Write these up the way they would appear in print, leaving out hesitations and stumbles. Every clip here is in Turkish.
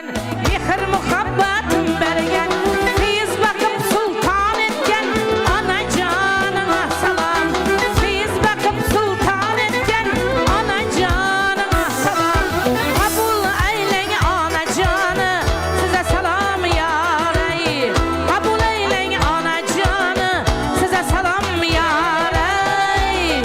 bergen, mehr muhabbetim bergen. Tez bakıp sultan etken, anacanına salam. Tez bakıp sultan etken, anacanına salam. Kabul eyleyin anacanı, size salam yarey. Kabul eyleyin anacanı, size salam yarey.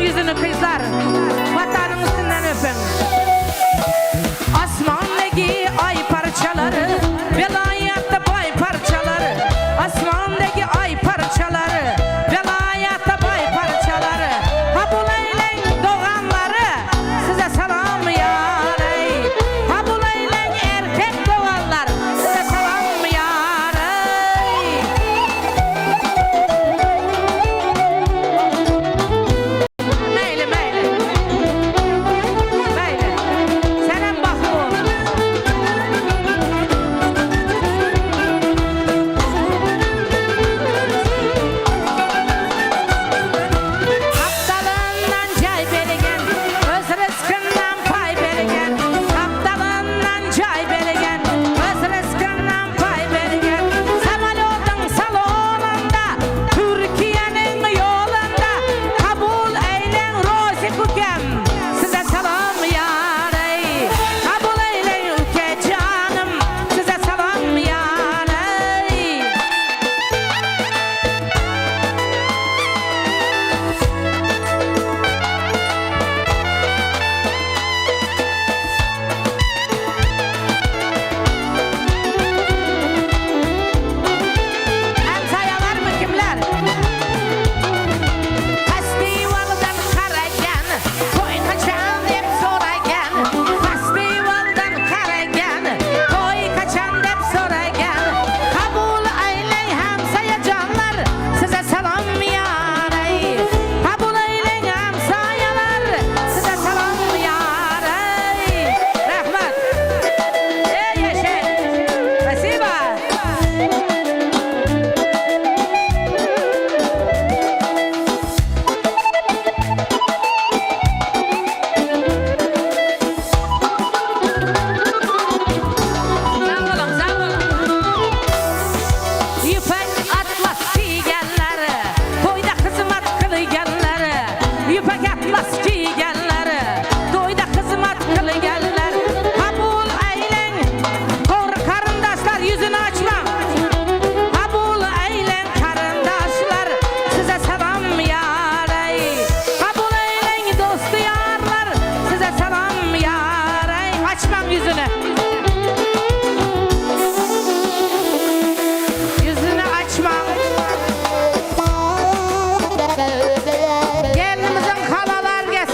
yüzünü kızlar. Vatanın üstünden öpün. Asmandaki ay parçaları, velayatta bay parçaları. Asmandaki ay parçaları, velayatta bay parçaları. Ha bu leylen doğanları, size selam yarey. Ha bu leylen erkek doğanlar, size selam yarey. Meyli meyli. Meyli. Senem bakma oğlum. Aptalından cay berigen, öz rızkından pay berigen. Aptalından cay berigen, öz rızkından pay berigen. Samalotun salonunda, Türkiye'nin yolunda, kabul eylen rozi kukem, size selam yarey. Kabul eylen ülke canım, size selam yarey. Emsayalar mı kimler? Festivaldan karagen, toy kaçan hep soragen. Festivaldan karagen, toy kaçan hep soragen. Kabul eyleyin hemsaya canlar, size selam yarey. Kabul eyleyin hemsayalar, size selam yarey. Rahmet. Ey yaşa. Spasiba. Sağ olun. İpek atlas giygenleri, toyda kızmat kılgenleri. İpek atlas giygenleri, toyda kızmat kılgenler. Kabul eylen, karındaşlar yüzünü açmam. Kabul eylen karındaşlar, size selam yarey. Kabul eylen dostu yarlar, size selam yarey. Açmam yüzünü. Yüzünü açmam. Gelinimizin halalar gelsin.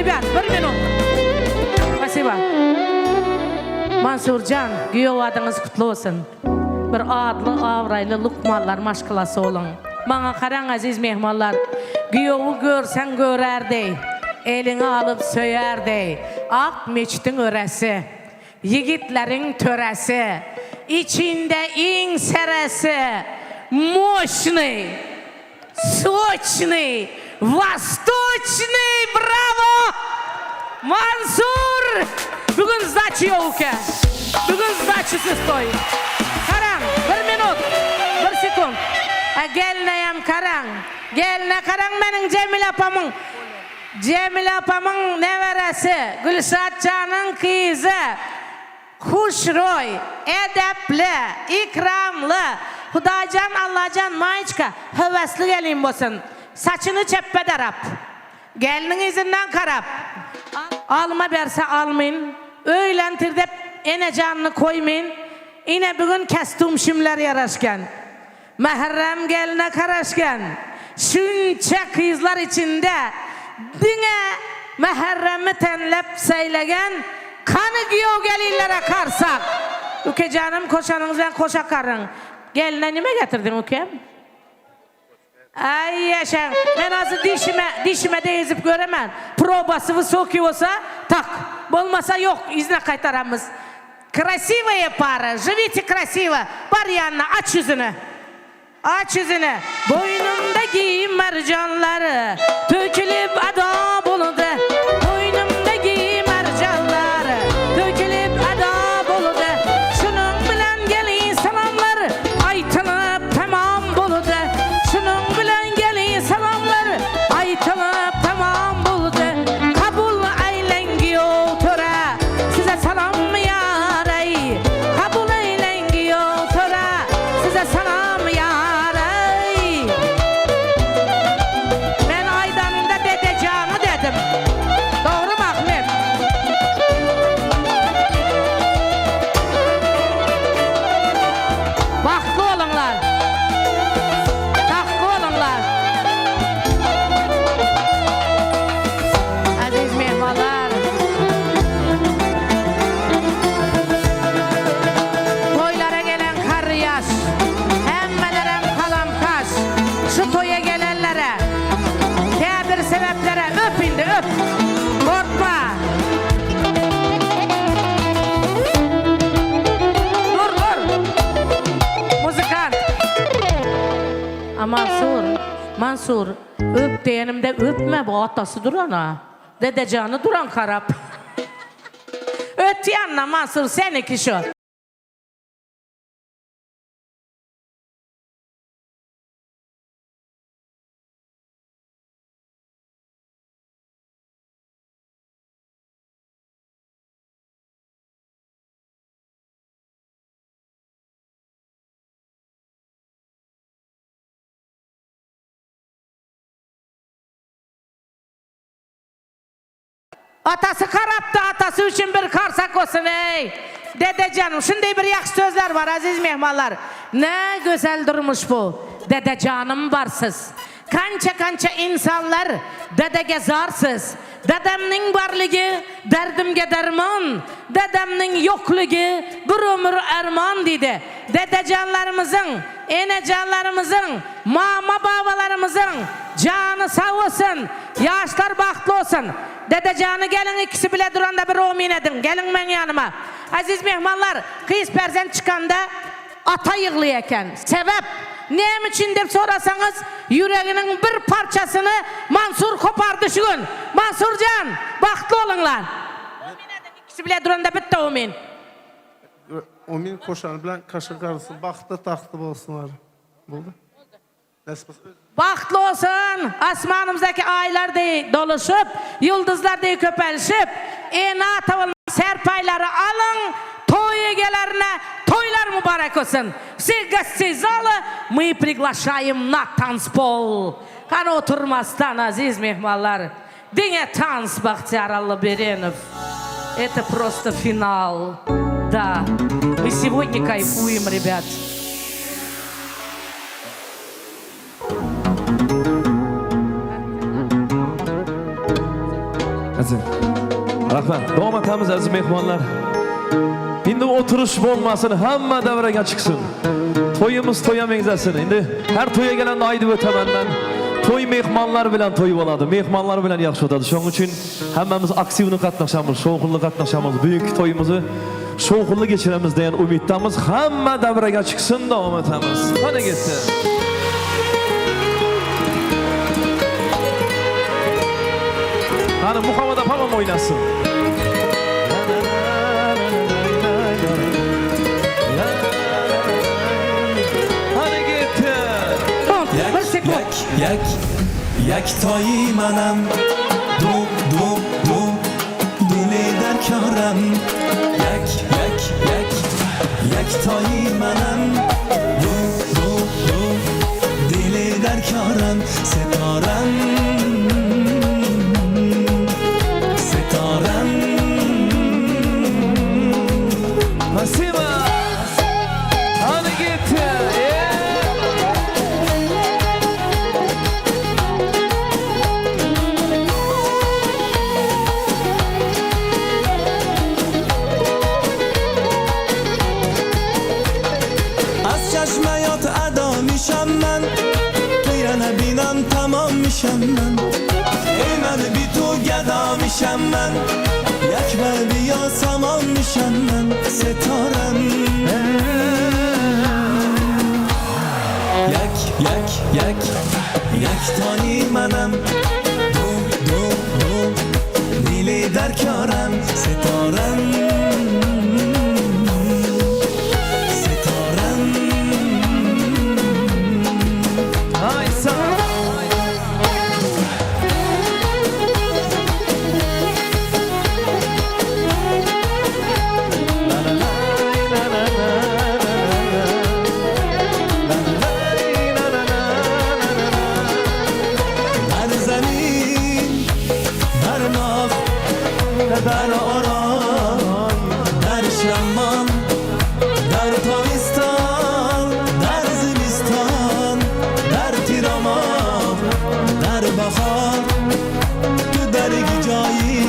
Rебят, bir minut. Спасибо. Mansurcan, güyo adınız kutlu olsun. Bir adlı, avraylı lukmallar maşkılası olun. Bana karan aziz mehmallar, güyovu görsen görerdey, elini alıp söyerdey. Ak meçtin öresi, yigitlerin töresi, içinde in seresi, moşni, soçni, vastoçni, bravo! Mansur! Bugün zdaçı yok ki. Bugün zdaçısı stoy. Karan, bir minut, bir sekund. Gelneyem Karan. Gelne Karan benim Cemil apamın. Cemil apamın neveresi. Gülşat Can'ın kızı. Huşroy, edepli, ikramlı. Hudacan, Allahcan, maiçka. Hevesli gelin bosun. Saçını çeppe darap. Gelinin izinden karap. Alma verse almayın. Öylentirde ene canını koymayın. Yine bugün kestum şimler yaraşken. Mehrem geline karaşken. Şunça kızlar içinde. Dine mehremi tenlep seylegen. Kanı giyo gelinlere karsak. Üke canım koşanınızdan koşa karın. Geline nime getirdin ükem? Ay yaşa, ben azı dişime de ezip göremem. Probası vысокий olsa tak, olmasa yok, izne kaytaramız. Красивая пара, живите красиво. Бар yanına, aç yüzünü. Aç yüzünü. Boynumda giyim mercanları, tökülüp ada buludu. Boynumda giyim mercanları, tökülüp ada buludu. Şunun bilen gelin salamları, aytılıp tamam buludu. Şunun bilen gelin salamları, aytılıp tamam buludu. Kabul eylengiyo töre, size salam mı yarey? Kabul eylengiyo töre, size salam mı yarey? Ben aydanında dedeceğimi dedim. Doğru mu Ahmet? Baklı olunlar. Taklı olunlar. Aziz mehmanlar. Toylara gelen kar yaş. Hemmelere kalam kaş. Şu toya gelenlere. Teadır sebeplere öp indi öp. Korkma. Dur dur. Muzikant. Mansur, öp diyenimde öpme bu atası durana. Dedecanı duran karap. Öt yanına Mansur seninki şu. Atası karaptı, atası için bir karsak olsun ey. Dede canım, şimdi bir yakış sözler var aziz mehmanlar. Ne güzel durmuş bu. Dede canım varsız. Kança insanlar dedege zarsız. Dedemnin varlığı derdimge derman. Dedemnin yokluğu bir ömür erman dedi. Dede canlarımızın, ene canlarımızın, mama babalarımızın canı sağ olsun. Yaşlar bahtlı olsun. Dede canı gelin ikisi bile duranda bir romin edin. Gelin ben yanıma. Aziz mehmanlar, kız perzen çıkanda ata yığılıyken. Sebep neyim için deyip sorasanız yüreğinin bir parçasını Mansur kopardı şu gün. Mansurcan, bahtlı olunlar. Romin edin ikisi bile duranda bitti romin. Omin koşan bilen kaşık arası baktı taktı bolsunlar. Buldu. Bahtlı olsun, asmanımızdaki aylar diye doluşup, yıldızlar diye köpelişip, tavanın serpayları alın, toy egelerine toylar mübarek olsun. Siz gastizалы, мы приглашаем на танцпол. Kan oturmazdan aziz mehmanlar, dine танц Бахтияр Аллаберенов. Это просто финал. Да, мы сегодня кайфуем, ребят. Aziz. Rahmat. Davom etamiz aziz mehmonlar. Endi o'tirish bo'lmasin, hamma davraga chiqsin. To'yimiz to'ya mengzasin. Endi har to'yga kelganda aytib o'taman men. To'y mehmonlar bilan to'y bo'ladi. Mehmonlar bilan yaxshi o'tadi. Shuning uchun hammamiz aktivni qatnashamiz, shovqinli qatnashamiz. Buyuk to'yimizni shovqinli kechiramiz degan umiddamiz. Hamma davraga chiqsin, davom etamiz. Qani ketdi. Qani Muhammad opam o'ynasın. Yak toyi manam du dili darkoram yak toyi manam du dili darkoram setoram Masima hadi git چشمایات ادا میشم من تو یه نبینم تمام میشم من ای من بی تو گدا میشم من یک بر بیا سامان میشم من ستارم یک تایی منم دو نیلی در کارم ستارم در آرای در شمال در تابستان در زمستان در تیراماه در بهار تو درگی جایی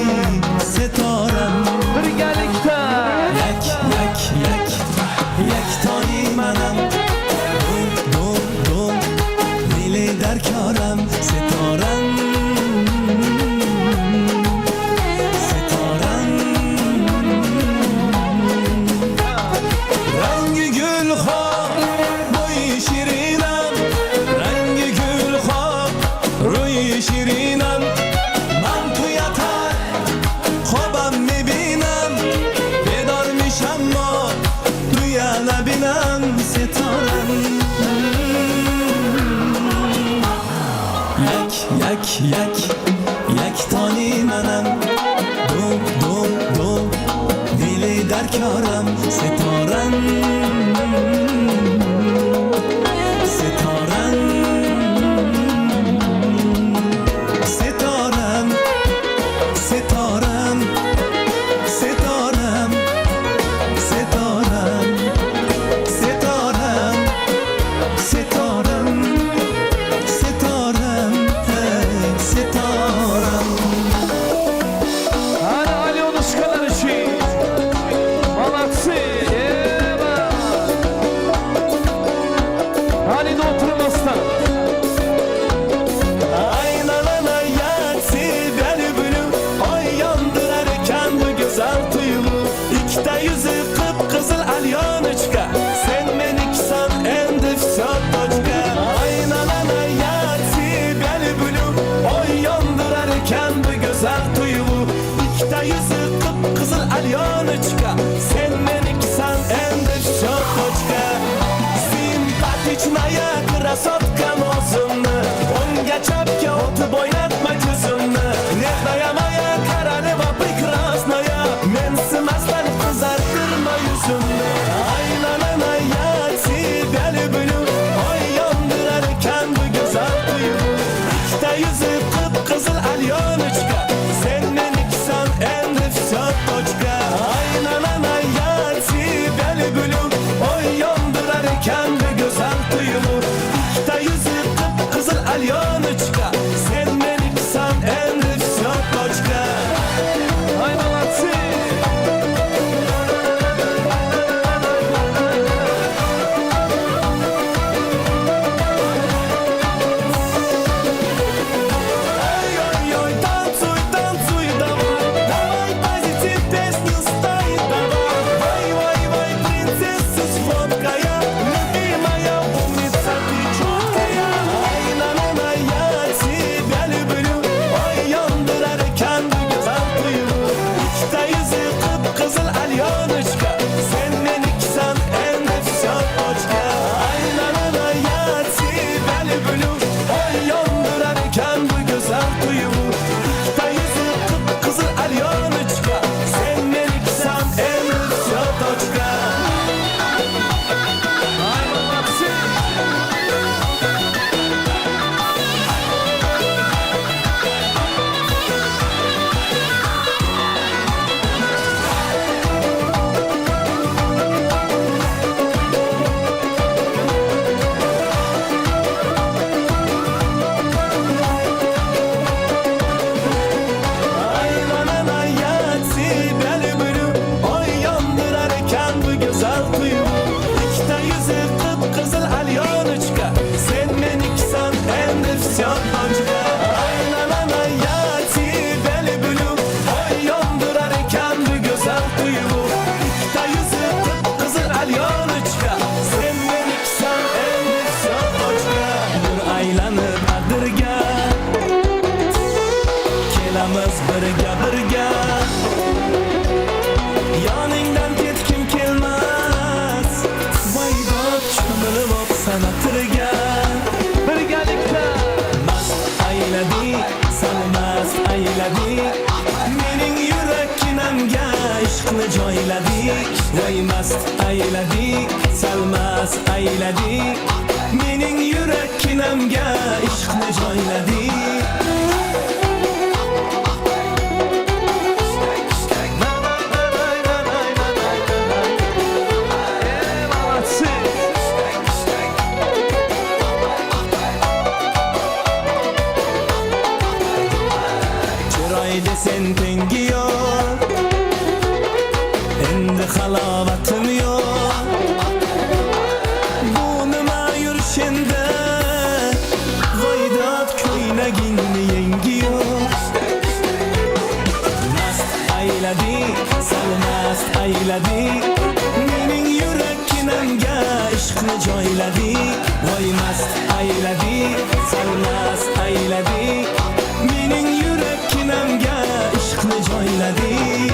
ستارم یک تایی منم دو نیلی در کارم ستارم شیرینم من تو یاتر خوابم میبینم بیدار میشم ما تو یا نبینم ستارم یک تانی منم دو دیلی در کارم ستارم sen meniksan endi shotochka simpatichная красотка mozumni o'ngga chapga o'tib o'ynatma ko'zimni nehnoya moya королева прекрасная mensimasdan qizartirma yuzimni aylananaya тебя люблю oy yondirar ekan bu go'zal tuyg'u ikkita yuzi qip-qizil alyonочка sen meniksan endi shotochka Alyonочка, sen meniksan endi shotochka Yolumuz birga Yoningdan ketkim kelmas Voydod cho'milib o'psana tirga Birgalikda Mast ayladik, salmast ayladik Mening yurakkinamga ishqni joyladik Voy mast ayladik, salmast ayladik Mening yurakkinamga ishqni joyladik Chiroyli sen tengi yo'q Endi halovatim yo'q Bu nima yurishingda Voydod ko'ylagingni yengi yo'q Mast ayladik, salmast ayladik Mening yurakkinamga ishqni joyladik Voy mast ayladik, salmast ayladik Mening yurakkinamga ishqni joyladik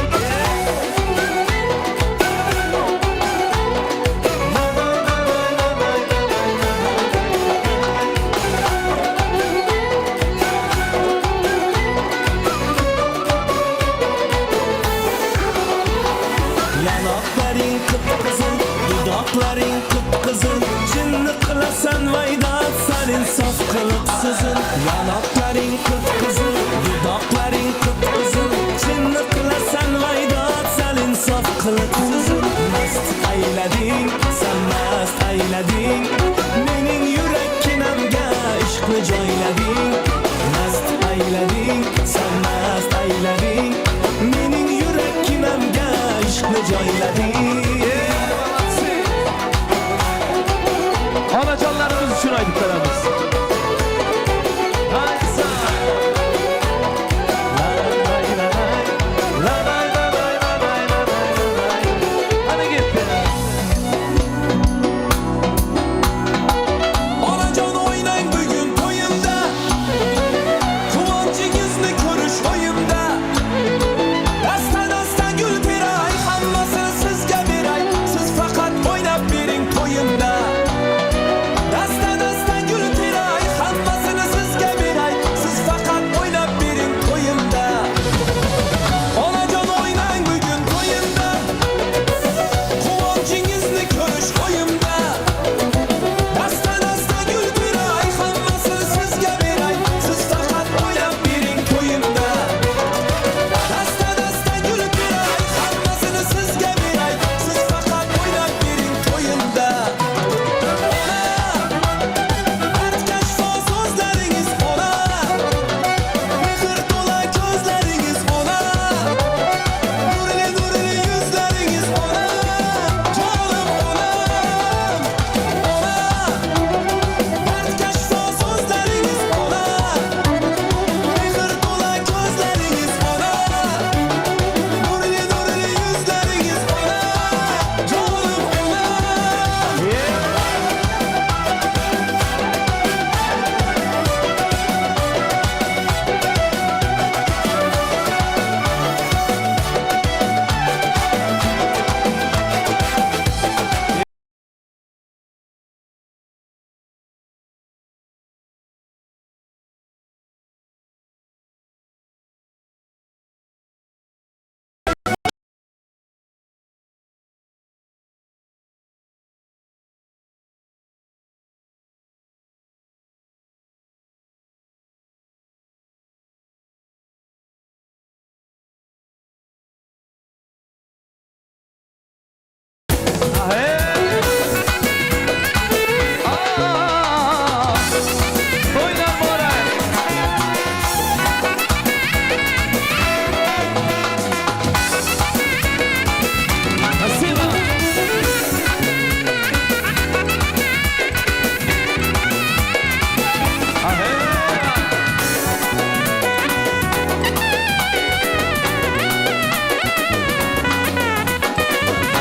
Yanoqlaring qip-qizil, dudoqlaring qip-qizil Jinni qilasan Voydod sal insof qilib sizil Yanoqlaring qip-qizil, dudoqlaring qip-qizil Jinni qilasan Voydod sal insof qilib sizil Mast aylading, san mast aylading Mening yurakkinamga ishqni joylading Mast aylading, san mast aylading Mening yurakkinamga ishqni joylading Onajonlarimiz uchun aytib beramiz. Haysa. Hadi gitti. Onajon o'ynang bugun to'yimda Quvonchingizni ko'rish o'yimda Dastan gul beray hammasini sizga beray Siz faqat o'ynab bering to'yimda Dastan gul beray hammasini sizga beray Siz faqat o'ynab bering to'yimda Onajon o'ynang bugun to'yimda Quvonchingizni ko'rish o'yimda Dastan gul beray hammasini sizga beray Siz faqat o'ynab bering to'yimda Dastan gul beray hammasini sizga beray Siz faqat o'ynab bering to'yimda Dardkashfo so'zlaringiz ona Mehr to'la ko'zlaringiz ona Nurli yuzlaringiz ona Jonim onam Dardkashfo so'zlaringiz ona Mehr to'la ko'zlaringiz ona Nurli yuzlaringiz ona Jonim onam Oynar Moray. Nasima.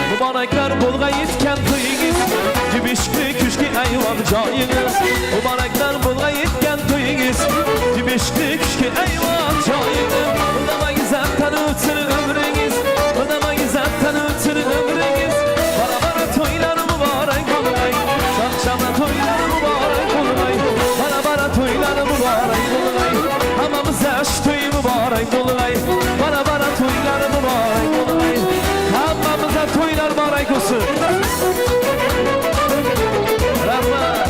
Muboraklar bo'lg'ay yetgan to'yingiz Jibishli kushki ayvon joyingiz Muboraklar bo'lg'ay yetgan to'yingiz Jibishli kushki ayvon joyingiz mübarek olay. Bana toylar mübarek olay. Hammamıza toylar mübarek olsun. Rahmat.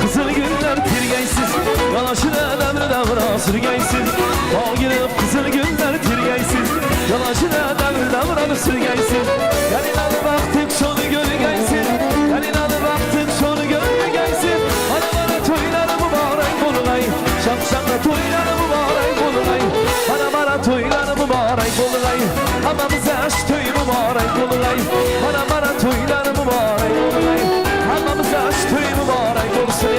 Kızıl günler tirgeysiz, yalaşına devra sürgeysiz. Bağırıp kızıl günler tirgeysiz, yalaşına devra sürgeysiz. Gelin alı baktık şonu gölgeysiz, gelin alı baktık şonu gölgeysiz. Bana toylar mübarek olay, şakşakla toylar mübarek olay. Bana toylar mübarek olay, hamamıza aşk toy mübarek olay. Bana toylar mübarek olay, hamamıza aşk toy mübarek olsun.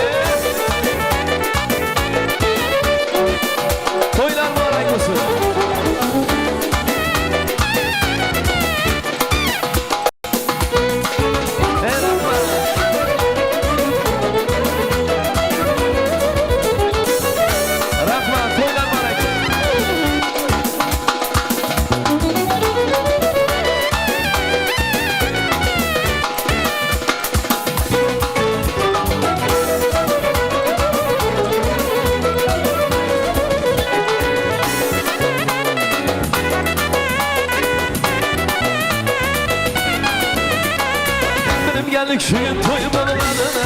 Toylar mübarek olsun. Rahmat, toylar mübarek olsun. Benim geldik şu gün toyumun adına,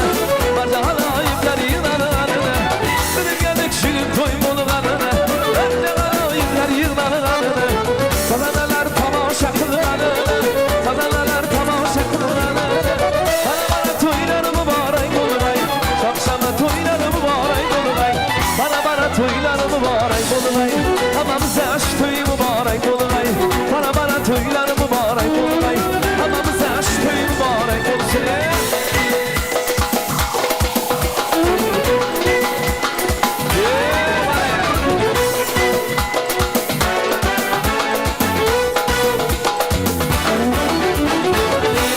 barca halayipler yığınanına. Benim geldik şu gün toyumun adına, barca halayipler yığınanına. Kazanalar tamaşa kılınanına, kazanalar tamaşa kılınanına. Bana toylar mübarek olay, şakşama toylar mübarek olay. Bana toylar mübarek olay, hamamıza aşk toy mübarek olay. Bana toylar mübarek olay, hamamıza aşk toy mübarek olsun.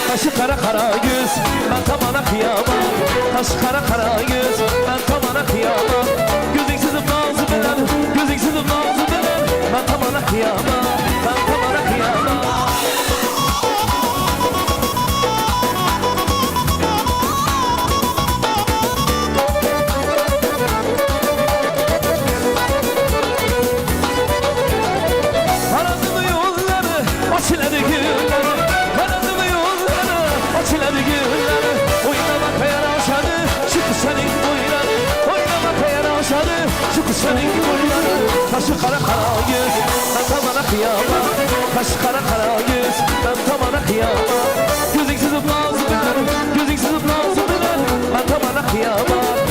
Kaşı kara göz, ben tamana kıyamam. Kaşı kara göz, ben tamana kıyamam. Gözüksüzüm nazı bilen, gözüksüzüm nazı bilen. Ben tamana kıyamam, ben tamana kıyamam. Karanlığı yolları, açıladı gülleri. Karanlığı yolları, açıladı gülleri. Oynama kayar aşağı, şu kuşanın boyları. Oynama kayar aşağı, şu kuşanın boyları. Kaşı kara göz, ben tamana kıyamam. Kaşı kara göz, ben tamana kıyamam. Gözüksüzüm lazım bilen, gözüksüzüm lazım bilen. Ben tamana kıyamam.